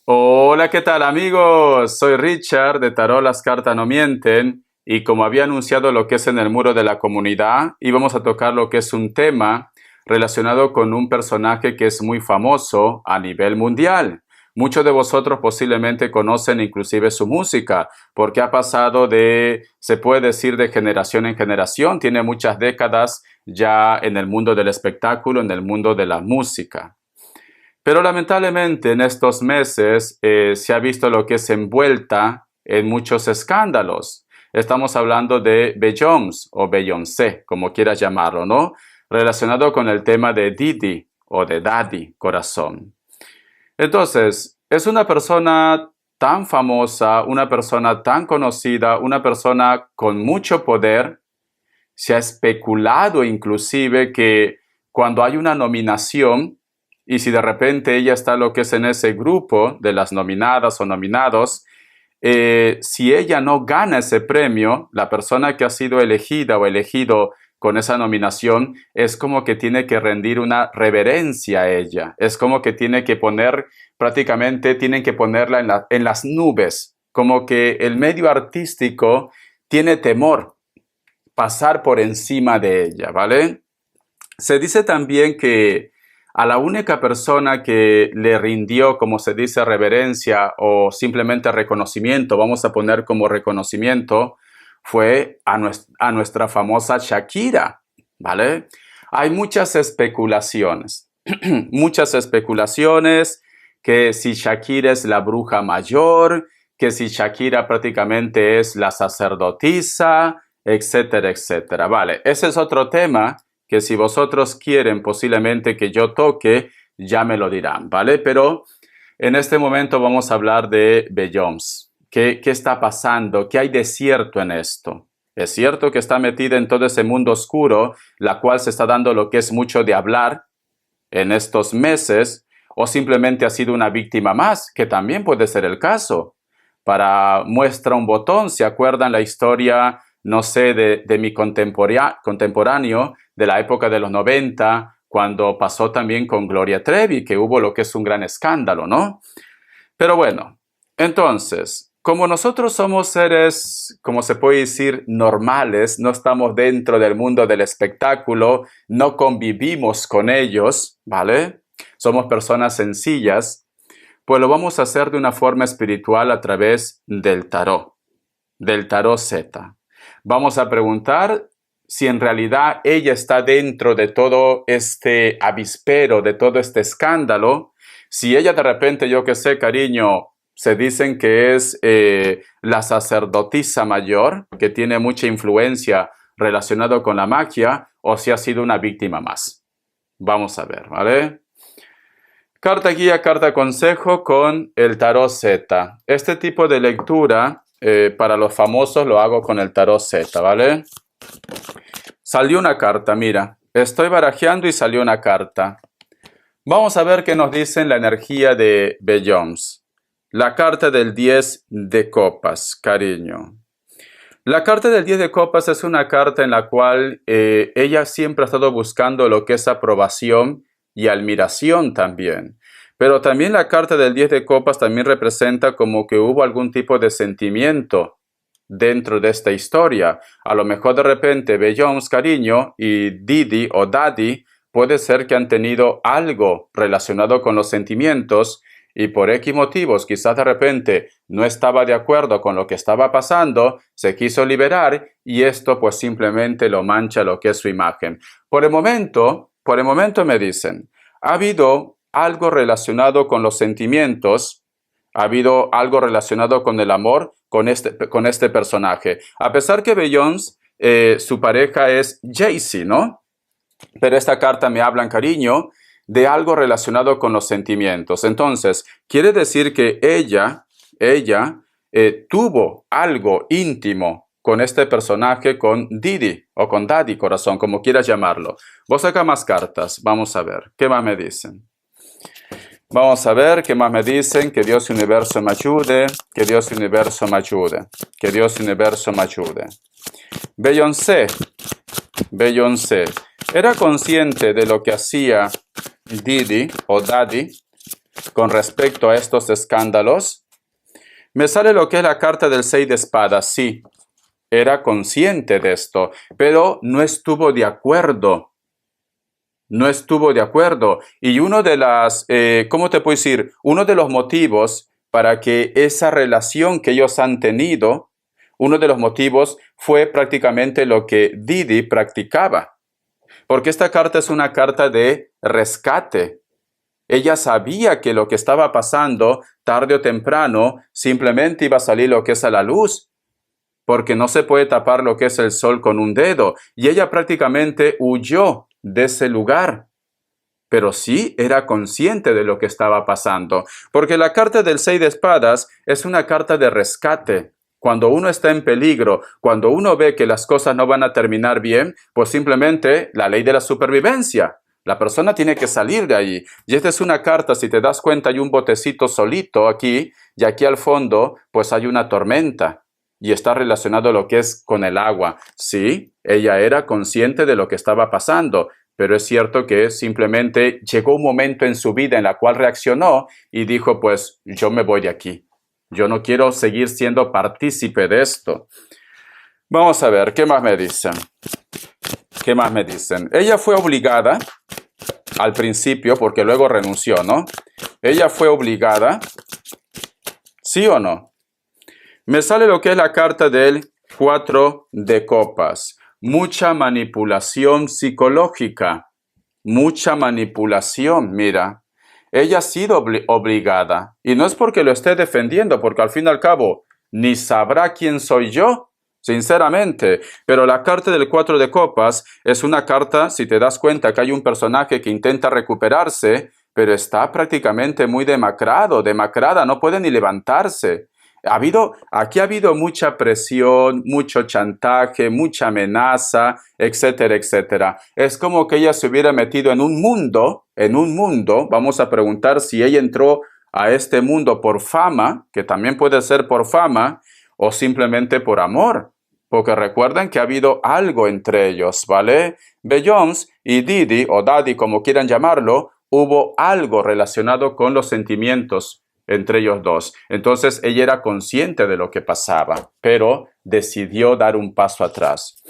Hola, ¿qué tal amigos? Soy Richard de Tarot Las Cartas No Mienten y como había anunciado lo que es en el muro de la comunidad, íbamos a tocar lo que es un tema relacionado con un personaje que es muy famoso a nivel mundial. Muchos de vosotros posiblemente conocen inclusive su música, porque ha pasado de, se puede decir, de generación en generación, tiene muchas décadas ya en el mundo del espectáculo, en el mundo de la música. Pero lamentablemente en estos meses se ha visto lo que es envuelta en muchos escándalos. Estamos hablando de Beyoncé o Beyoncé, como quieras llamarlo, ¿no? Relacionado con el tema de Didi o de Daddy, corazón. Entonces, es una persona tan famosa, una persona tan conocida, una persona con mucho poder. Se ha especulado inclusive que cuando hay una nominación y si de repente ella está lo que es en ese grupo de las nominadas o nominados, si ella no gana ese premio, la persona que ha sido elegida o elegido con esa nominación es como que tiene que rendir una reverencia a ella, es como que tiene que poner, prácticamente tienen que ponerla en las nubes, como que el medio artístico tiene temor pasar por encima de ella, ¿vale? Se dice también que a la única persona que le rindió, como se dice, reverencia o simplemente reconocimiento, vamos a poner como reconocimiento, fue a nuestra famosa Shakira, ¿vale? Hay muchas especulaciones, muchas especulaciones, que si Shakira es la bruja mayor, que si Shakira prácticamente es la sacerdotisa, etcétera, etcétera. Vale, ese es otro tema que si vosotros quieren posiblemente que yo toque, ya me lo dirán, ¿vale? Pero en este momento vamos a hablar de Beyoncé. ¿Qué está pasando? ¿Qué hay de cierto en esto? Es cierto que está metida en todo ese mundo oscuro, la cual se está dando lo que es mucho de hablar en estos meses, o simplemente ha sido una víctima más, que también puede ser el caso. Para muestra un botón, ¿se acuerdan la historia, no sé, de mi contemporáneo de la época de los 90, cuando pasó también con Gloria Trevi, que hubo lo que es un gran escándalo, ¿no? Pero bueno, entonces, como nosotros somos seres, como se puede decir, normales, no estamos dentro del mundo del espectáculo, no convivimos con ellos, ¿vale? Somos personas sencillas, pues lo vamos a hacer de una forma espiritual a través del tarot Z. Vamos a preguntar si en realidad ella está dentro de todo este avispero, de todo este escándalo. Si ella de repente, yo que sé, cariño, se dicen que es la sacerdotisa mayor, que tiene mucha influencia relacionada con la magia, o si ha sido una víctima más. Vamos a ver, ¿vale? Carta guía, carta consejo con el tarot Z. Este tipo de lectura para los famosos lo hago con el tarot Z, ¿vale? Salió una carta, mira. Estoy barajeando y salió una carta. Vamos a ver qué nos dice la energía de Beyoncé. La carta del 10 de copas, cariño. La carta del 10 de copas es una carta en la cual ella siempre ha estado buscando lo que es aprobación y admiración también. Pero también la carta del 10 de copas también representa como que hubo algún tipo de sentimiento dentro de esta historia. A lo mejor de repente Beyoncé, cariño, y Didi o Daddy puede ser que han tenido algo relacionado con los sentimientos y por X motivos, quizás de repente no estaba de acuerdo con lo que estaba pasando, se quiso liberar y esto pues simplemente lo mancha lo que es su imagen. Por el momento me dicen, ha habido algo relacionado con los sentimientos, ha habido algo relacionado con el amor con este personaje. A pesar que Beyoncé, su pareja es Jay-Z, ¿no? Pero esta carta me habla en cariño de algo relacionado con los sentimientos. Entonces, quiere decir que ella tuvo algo íntimo con este personaje, con Didi o con Daddy, corazón, como quieras llamarlo. Vos saca más cartas, vamos a ver, ¿qué más me dicen? Vamos a ver qué más me dicen. Que Dios y Universo me ayude, que Dios y Universo me ayude, que Dios y Universo me ayude. Beyoncé era consciente de lo que hacía Didi o Daddy. con respecto a estos escándalos? Me sale lo que es la carta del 6 de espadas. Sí, era consciente de esto, pero no estuvo de acuerdo. No estuvo de acuerdo. Y uno de las, ¿cómo te puedo decir? Uno de los motivos para que esa relación que ellos han tenido, uno de los motivos fue prácticamente lo que Didi practicaba. Porque esta carta es una carta de rescate. Ella sabía que lo que estaba pasando, tarde o temprano, simplemente iba a salir lo que es a la luz, porque no se puede tapar lo que es el sol con un dedo. Y ella prácticamente huyó de ese lugar. Pero sí era consciente de lo que estaba pasando, porque la carta del 6 de espadas es una carta de rescate. Cuando uno está en peligro, cuando uno ve que las cosas no van a terminar bien, pues simplemente la ley de la supervivencia. La persona tiene que salir de ahí. Y esta es una carta, si te das cuenta, hay un botecito solito aquí, y aquí al fondo, pues hay una tormenta. Y está relacionado lo que es con el agua. Sí, ella era consciente de lo que estaba pasando, pero es cierto que simplemente llegó un momento en su vida en la cual reaccionó y dijo, pues yo me voy de aquí. Yo no quiero seguir siendo partícipe de esto. Vamos a ver, ¿qué más me dicen? ¿Qué más me dicen? Ella fue obligada al principio, porque luego renunció, ¿no? Ella fue obligada, ¿sí o no? Me sale lo que es la carta del 4 de copas. Mucha manipulación psicológica. Mucha manipulación, mira. Ella ha sido obligada. Y no es porque lo esté defendiendo, porque al fin y al cabo, ni sabrá quién soy yo, sinceramente. Pero la carta del 4 de copas es una carta, si te das cuenta que hay un personaje que intenta recuperarse, pero está prácticamente muy demacrada, no puede ni levantarse. Aquí ha habido mucha presión, mucho chantaje, mucha amenaza, etcétera, etcétera. Es como que ella se hubiera metido en un mundo, vamos a preguntar si ella entró a este mundo por fama, que también puede ser por fama, o simplemente por amor. Porque recuerden que ha habido algo entre ellos, ¿vale? Beyoncé y Didi, o Daddy, como quieran llamarlo, hubo algo relacionado con los sentimientos entre ellos dos. Entonces ella era consciente de lo que pasaba, pero decidió dar un paso atrás.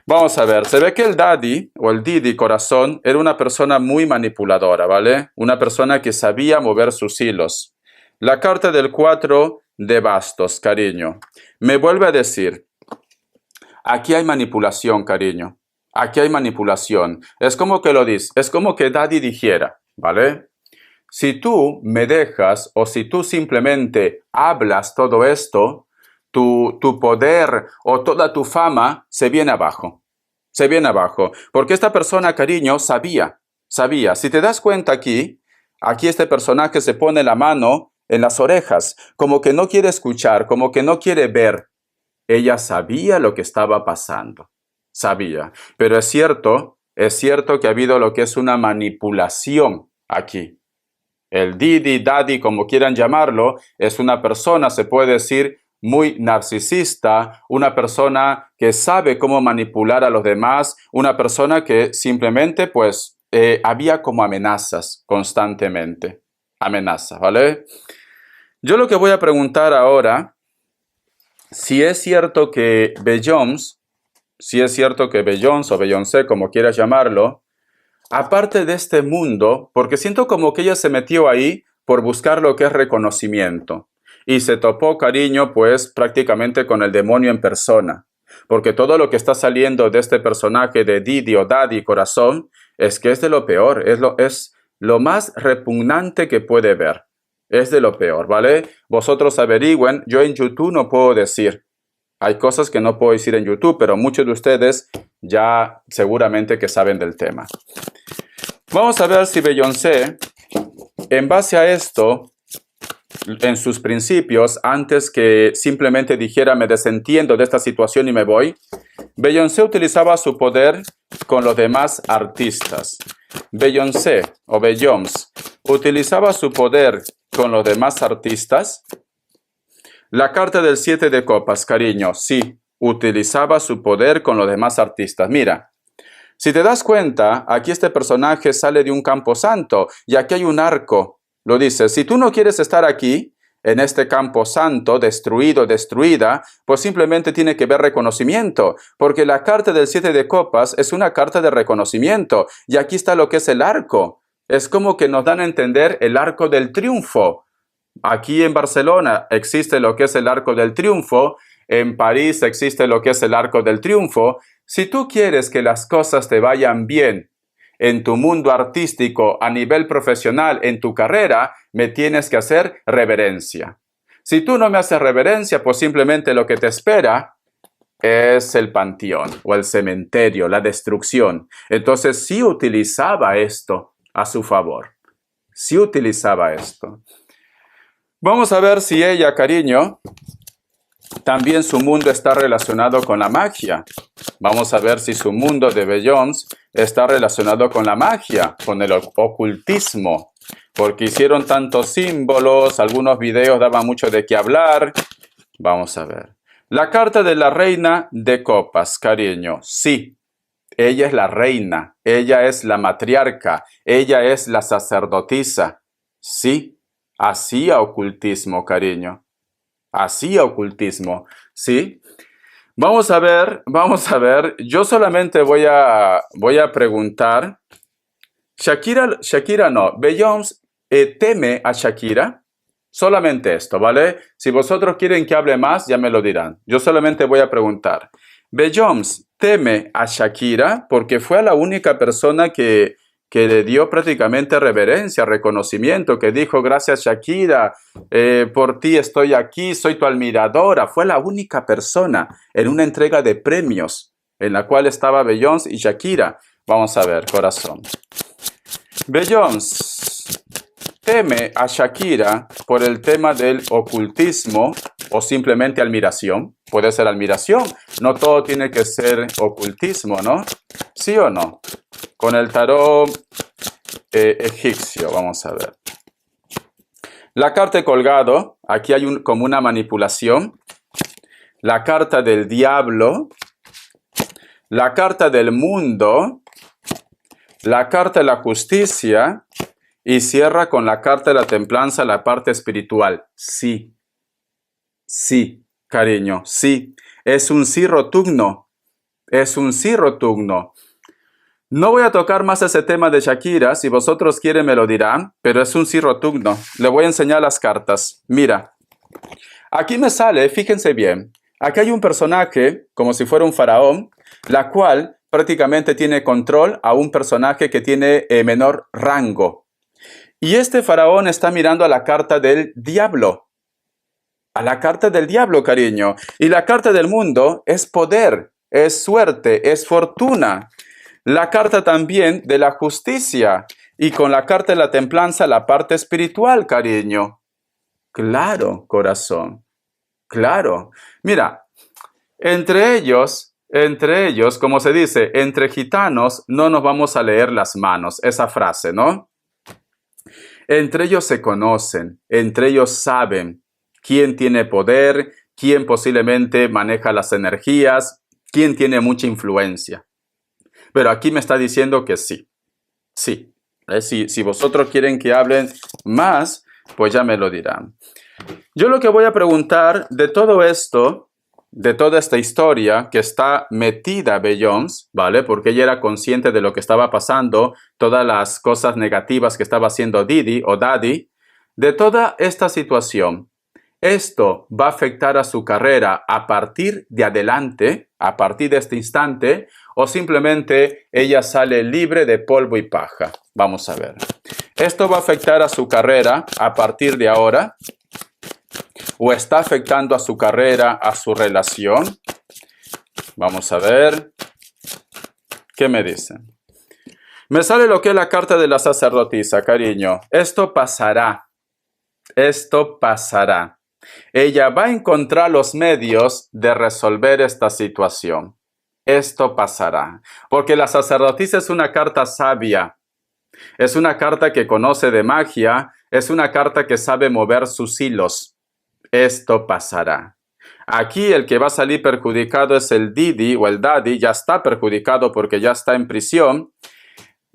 Vamos a ver, se ve que el Daddy o el Didi corazón era una persona muy manipuladora, ¿vale? Una persona que sabía mover sus hilos. La carta del 4 de bastos, cariño, me vuelve a decir, aquí hay manipulación, cariño. Aquí hay manipulación. Es como que lo dice, es como que Daddy dijera, ¿vale? Si tú me dejas o si tú simplemente hablas todo esto, tu poder o toda tu fama se viene abajo. Se viene abajo. Porque esta persona, cariño, sabía. Si te das cuenta aquí este personaje se pone la mano en las orejas, como que no quiere escuchar, como que no quiere ver. Ella sabía lo que estaba pasando. Sabía. Pero es cierto que ha habido lo que es una manipulación aquí. El Didi, Daddy, como quieran llamarlo, es una persona, se puede decir, muy narcisista, una persona que sabe cómo manipular a los demás, una persona que simplemente, pues, había como amenazas constantemente. Amenazas, ¿vale? Yo lo que voy a preguntar ahora, si es cierto que Beyoncé o Beyoncé, como quieras llamarlo, aparte de este mundo, porque siento como que ella se metió ahí por buscar lo que es reconocimiento. Y se topó, cariño, pues prácticamente con el demonio en persona. Porque todo lo que está saliendo de este personaje de Didi o Daddy Corazón es que es de lo peor, es lo más repugnante que puede ver. Es de lo peor, ¿vale? Vosotros averigüen, yo en YouTube no puedo decir. Hay cosas que no puedo decir en YouTube, pero muchos de ustedes ya seguramente que saben del tema. Vamos a ver si Beyoncé, en base a esto, en sus principios, antes que simplemente dijera me desentiendo de esta situación y me voy, Beyoncé utilizaba su poder con los demás artistas. Beyoncé o Beyoncé utilizaba su poder con los demás artistas. La carta del 7 de copas, cariño, sí, utilizaba su poder con los demás artistas. Mira, si te das cuenta, aquí este personaje sale de un camposanto y aquí hay un arco. lo dice, si tú no quieres estar aquí, en este campo santo, destruido, destruida, pues simplemente tiene que ver reconocimiento, porque la carta del 7 de copas es una carta de reconocimiento, y aquí está lo que es el arco. Es como que nos dan a entender el arco del triunfo. Aquí en Barcelona existe lo que es el arco del triunfo, en París existe lo que es el arco del triunfo. Si tú quieres que las cosas te vayan bien en tu mundo artístico, a nivel profesional, en tu carrera, me tienes que hacer reverencia. Si tú no me haces reverencia, pues simplemente lo que te espera es el panteón o el cementerio, la destrucción. Entonces sí utilizaba esto a su favor. Sí utilizaba esto. Vamos a ver si ella, cariño, también su mundo está relacionado con la magia. Vamos a ver si su mundo de Beyoncé está relacionado con la magia, con el ocultismo. Porque hicieron tantos símbolos, algunos videos daban mucho de qué hablar. Vamos a ver. La carta de la reina de copas, cariño. Sí, ella es la reina, ella es la matriarca, ella es la sacerdotisa. Sí, hacía ocultismo, cariño. Hacía ocultismo, ¿sí? Vamos a ver. Yo solamente voy a preguntar. Shakira no. Beyoncé teme a Shakira. Solamente esto, ¿vale? Si vosotros quieren que hable más, ya me lo dirán. Yo solamente voy a preguntar. Beyoncé teme a Shakira porque fue la única persona que le dio prácticamente reverencia, reconocimiento, que dijo, gracias Shakira, por ti estoy aquí, soy tu admiradora. Fue la única persona en una entrega de premios en la cual estaba Beyoncé y Shakira. Vamos a ver, corazón. Beyoncé teme a Shakira por el tema del ocultismo o simplemente admiración. Puede ser admiración, no todo tiene que ser ocultismo, ¿no? ¿Sí o no? Con el tarot egipcio, vamos a ver. La carta de colgado, aquí hay como una manipulación. La carta del diablo. La carta del mundo. La carta de la justicia. Y cierra con la carta de la templanza, la parte espiritual. Sí. Sí, cariño, sí. Es un sí rotundo. Es un sí rotundo. No voy a tocar más ese tema de Shakira. Si vosotros quieren me lo dirán. Pero es un sí rotundo. Le voy a enseñar las cartas. Mira. Aquí me sale, fíjense bien. Aquí hay un personaje, como si fuera un faraón, la cual prácticamente tiene control a un personaje que tiene menor rango. Y este faraón está mirando a la carta del diablo. A la carta del diablo, cariño. Y la carta del mundo es poder, es suerte, es fortuna. La carta también de la justicia. Y con la carta de la templanza, la parte espiritual, cariño. Claro, corazón. Claro. Mira, entre ellos, como se dice, entre gitanos no nos vamos a leer las manos. Esa frase, ¿no? Entre ellos se conocen, entre ellos saben quién tiene poder, quién posiblemente maneja las energías, quién tiene mucha influencia. Pero aquí me está diciendo que sí. Sí. Si vosotros quieren que hablen más, pues ya me lo dirán. Yo lo que voy a preguntar de todo esto, de toda esta historia que está metida Beyoncé, ¿vale? Porque ella era consciente de lo que estaba pasando, todas las cosas negativas que estaba haciendo Diddy o Daddy, de toda esta situación. ¿Esto va a afectar a su carrera a partir de adelante, a partir de este instante, o simplemente ella sale libre de polvo y paja? Vamos a ver. ¿Esto va a afectar a su carrera a partir de ahora? ¿O está afectando a su carrera, a su relación? Vamos a ver. ¿Qué me dicen? Me sale lo que es la carta de la sacerdotisa, cariño. Esto pasará. Esto pasará. Ella va a encontrar los medios de resolver esta situación. Esto pasará. Porque la sacerdotisa es una carta sabia. Es una carta que conoce de magia. Es una carta que sabe mover sus hilos. Esto pasará. Aquí el que va a salir perjudicado es el Diddy o el Daddy. Ya está perjudicado porque ya está en prisión.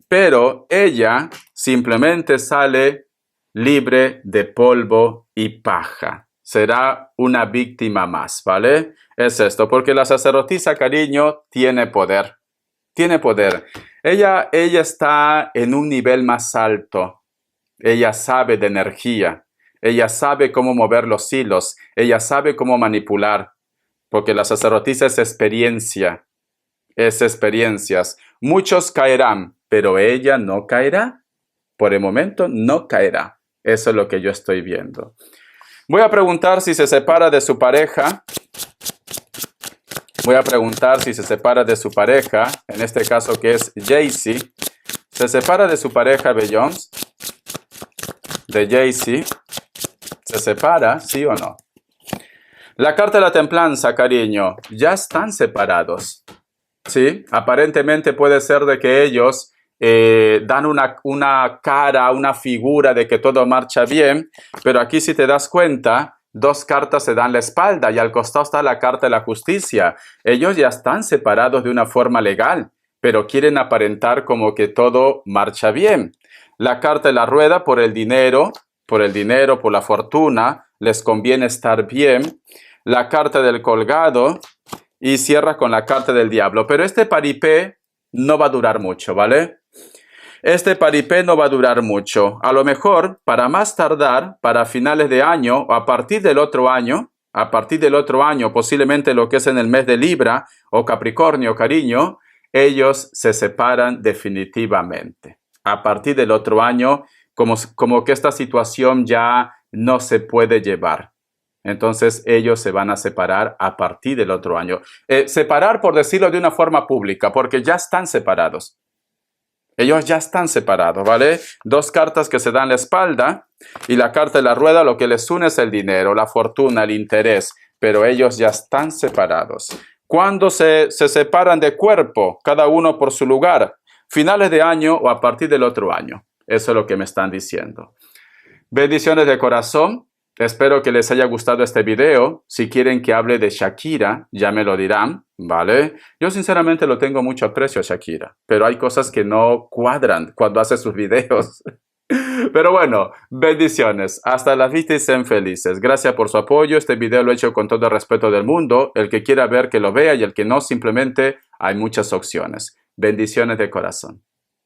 Pero ella simplemente sale libre de polvo y paja. Será una víctima más, ¿vale? Es esto, porque la sacerdotisa, cariño, tiene poder. Tiene poder. Ella está en un nivel más alto. Ella sabe de energía. Ella sabe cómo mover los hilos. Ella sabe cómo manipular. Porque la sacerdotisa es experiencia. Es experiencias. Muchos caerán, pero ella no caerá. Por el momento no caerá. Eso es lo que yo estoy viendo. Voy a preguntar si se separa de su pareja. Voy a preguntar si se separa de su pareja. En este caso que es Jaycee. ¿Se separa de su pareja Beyoncé? De Jaycee. ¿Se separa? ¿Sí o no? La carta de la templanza, cariño. Ya están separados. ¿Sí? Aparentemente puede ser de que ellos dan una cara, una figura de que todo marcha bien, pero aquí si te das cuenta, dos cartas se dan la espalda y al costado está la carta de la justicia. Ellos ya están separados de una forma legal, pero quieren aparentar como que todo marcha bien. La carta de la rueda por el dinero, por la fortuna, les conviene estar bien. La carta del colgado y cierra con la carta del diablo. Pero este paripé no va a durar mucho, ¿vale? Este paripé no va a durar mucho. A lo mejor, para más tardar, para finales de año o a partir del otro año, posiblemente lo que es en el mes de Libra o Capricornio, cariño, ellos se separan definitivamente. A partir del otro año, como que esta situación ya no se puede llevar. Entonces ellos se van a separar a partir del otro año. Separar, por decirlo de una forma pública, porque ya están separados. Ellos ya están separados, ¿vale? Dos cartas que se dan la espalda y la carta de la rueda lo que les une es el dinero, la fortuna, el interés, pero ellos ya están separados. ¿Cuándo se separan de cuerpo? Cada uno por su lugar. Finales de año o a partir del otro año. Eso es lo que me están diciendo. Bendiciones de corazón. Espero que les haya gustado este video. Si quieren que hable de Shakira, ya me lo dirán, ¿vale? Yo sinceramente lo tengo mucho aprecio a Shakira, pero hay cosas que no cuadran cuando hace sus videos. Pero bueno, bendiciones. Hasta la vista y sean felices. Gracias por su apoyo. Este video lo he hecho con todo el respeto del mundo. El que quiera ver, que lo vea, y el que no, simplemente hay muchas opciones. Bendiciones de corazón.